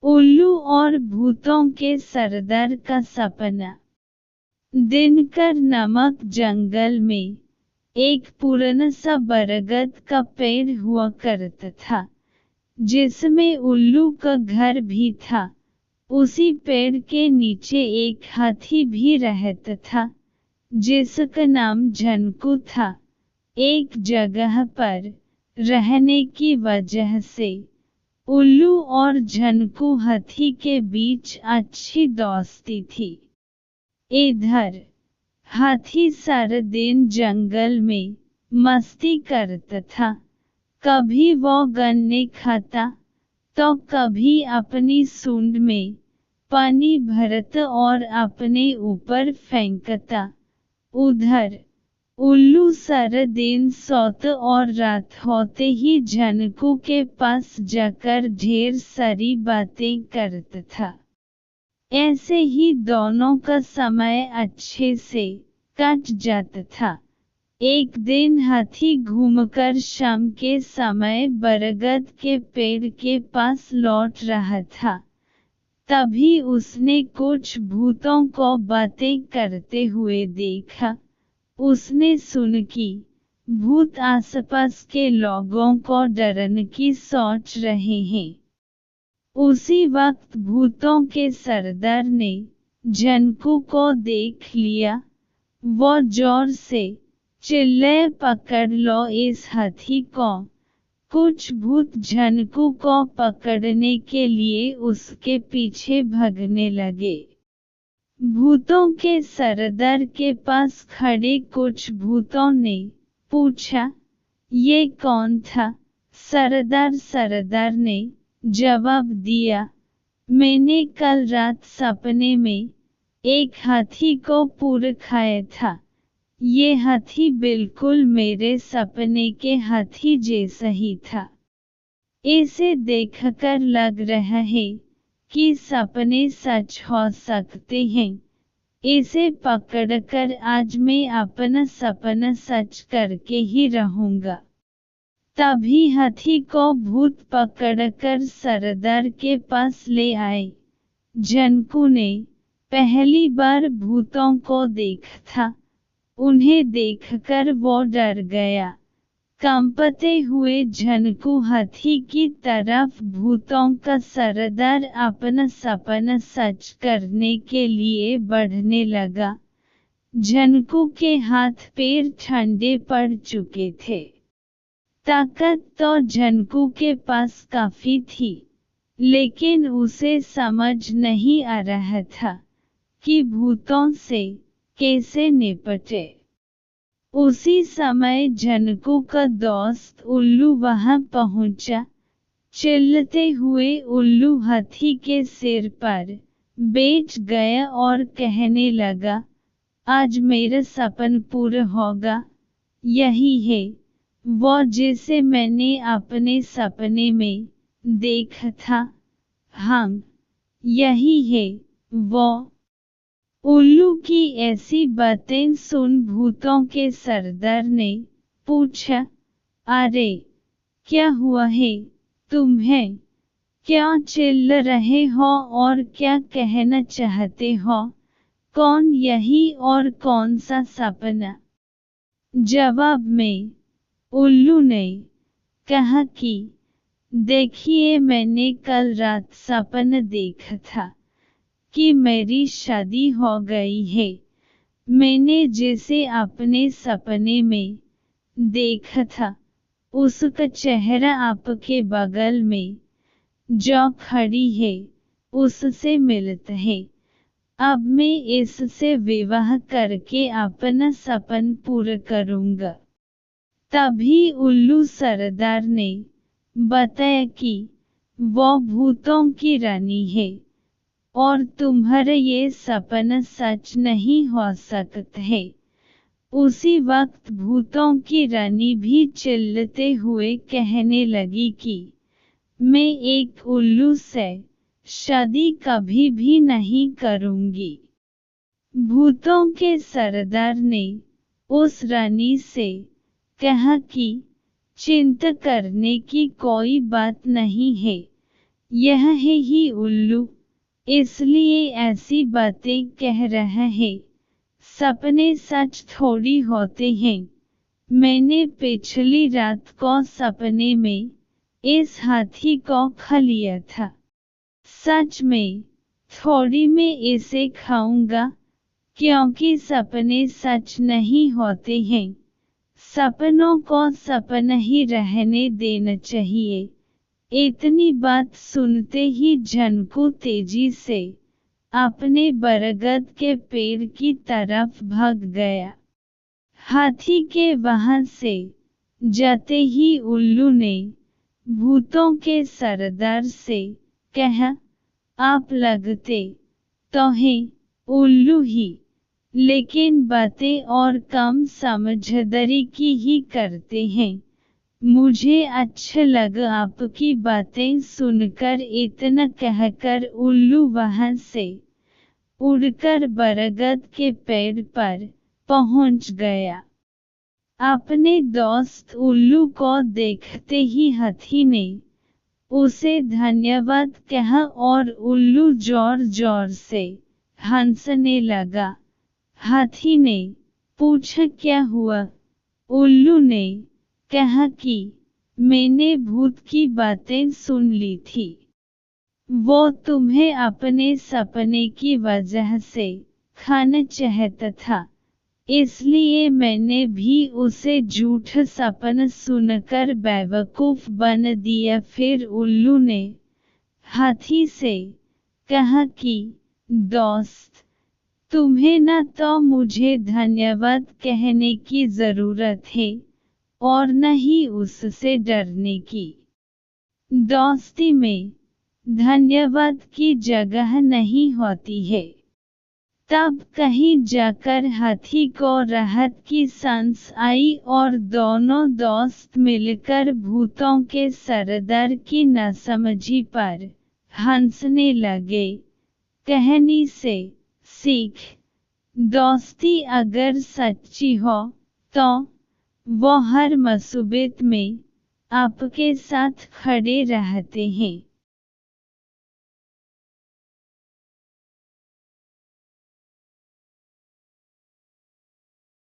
उल्लू और भूतों के सरदार का सपना। दिनकर नामक जंगल में एक पुराना सा बरगद का पेड़ हुआ करता था, जिसमें उल्लू का घर भी था। उसी पेड़ के नीचे एक हाथी भी रहता था, जिसका नाम झनकू था। एक जगह पर रहने की वजह से उल्लू और झनकू हाथी के बीच अच्छी दोस्ती थी। इधर हाथी सारा दिन जंगल में मस्ती करता था। कभी वो गन्ने खाता तो कभी अपनी सूंड में पानी भरता और अपने ऊपर फेंकता। उधर उल्लू सारा दिन सोता और रात होते ही झनकू के पास जाकर ढेर सारी बातें करता था। ऐसे ही दोनों का समय अच्छे से कट जाता था। एक दिन हाथी घूमकर शाम के समय बरगद के पेड़ के पास लौट रहा था। तभी उसने कुछ भूतों को बातें करते हुए देखा। उसने सुना कि भूत आसपास के लोगों को डराने की सोच रहे हैं। उसी वक्त भूतों के सरदार ने झनकू को देख लिया। वो जोर से चिल्लाए, पकड़ लो इस हाथी को। कुछ भूत झनकू को पकड़ने के लिए उसके पीछे भागने लगे। भूतों के सरदार के पास खड़े कुछ भूतों ने पूछा, ये कौन था? सरदार ने जवाब दिया, मैंने कल रात सपने में एक हाथी को पूरा खाया था। ये हाथी बिल्कुल मेरे सपने के हाथी जैसा ही था। इसे देखकर लग रहा है कि सपने सच हो सकते हैं। इसे पकड़कर आज मैं अपना सपना सच करके ही रहूंगा। तभी हाथी को भूत पकड़कर सरदार के पास ले आए। झनकू ने पहली बार भूतों को देखा था। उन्हें देखकर वो डर गया। कंपते हुए झनकू हाथी की तरफ भूतों का सरदार अपना सपना सच करने के लिए बढ़ने लगा। झनकू के हाथ पैर ठंडे पड़ चुके थे। ताकत तो झनकू के पास काफी थी, लेकिन उसे समझ नहीं आ रहा था कि भूतों से कैसे निपटे। उसी समय झनकू का दोस्त उल्लू वहां पहुंचा। चिल्लाते हुए उल्लू हाथी के सिर पर बैठ गया और कहने लगा, आज मेरा सपना पूरा होगा। यही है वो जिसे मैंने अपने सपने में देखा था। हाँ, यही है वो। उल्लू की ऐसी बातें सुन भूतों के सरदार ने पूछा, अरे क्या हुआ है तुम्हें? क्या चिल्ला रहे हो और क्या कहना चाहते हो? कौन यही और कौन सा सपना? जवाब में उल्लू ने कहा कि देखिए, मैंने कल रात सपना देखा था कि मेरी शादी हो गई है। मैंने जिसे अपने सपने में देखा था, उसका चेहरा आपके बगल में जो खड़ी है उससे मिलता है। अब मैं इससे विवाह करके अपना सपना पूरा करूंगा। तभी उल्लू सरदार ने बताया कि वो भूतों की रानी है और तुम्हारा ये सपना सच नहीं हो सकता है। उसी वक्त भूतों की रानी भी चिल्लाते हुए कहने लगी कि मैं एक उल्लू से शादी कभी भी नहीं करूंगी। भूतों के सरदार ने उस रानी से कहा कि चिंता करने की कोई बात नहीं है। यह है ही उल्लू, इसलिए ऐसी बातें कह रहा है। सपने सच थोड़ी होते हैं। मैंने पिछली रात को सपने में इस हाथी को खा लिया था। सच में, थोड़ी मैं इसे खाऊंगा, क्योंकि सपने सच नहीं होते हैं। सपनों को सपना ही रहने देना चाहिए। इतनी बात सुनते ही झनकू तेजी से अपने बरगद के पेड़ की तरफ भाग गया। हाथी के वहां से जाते ही उल्लू ने भूतों के सरदार से कहा, आप लगते तो हैं उल्लू ही, लेकिन बातें और कम समझदारी की ही करते हैं। मुझे अच्छा लगा आपकी बातें सुनकर। इतना कहकर उल्लू वहां से उड़कर बरगद के पेड़ पर पहुंच गया। अपने दोस्त उल्लू को देखते ही हाथी ने उसे धन्यवाद कहा और उल्लू जोर जोर से हंसने लगा। हाथी ने पूछा, क्या हुआ? उल्लू ने कहा कि मैंने भूत की बातें सुन ली थी। वो तुम्हें अपने सपने की वजह से खाना चाहता था, इसलिए मैंने भी उसे झूठा सपना सुनकर बेवकूफ बना दिया। फिर उल्लू ने हाथी से कहा कि दोस्त, तुम्हें न तो मुझे धन्यवाद कहने की जरूरत है और न ही उससे डरने की। दोस्ती में धन्यवाद की जगह नहीं होती है। तब कहीं जाकर हाथी को राहत की सांस आई और दोनों दोस्त मिलकर भूतों के सरदार की नासमझी पर हंसने लगे। कहानी से सीख, दोस्ती अगर सच्ची हो तो वो हर मुसीबत में आपके साथ खड़े रहते हैं।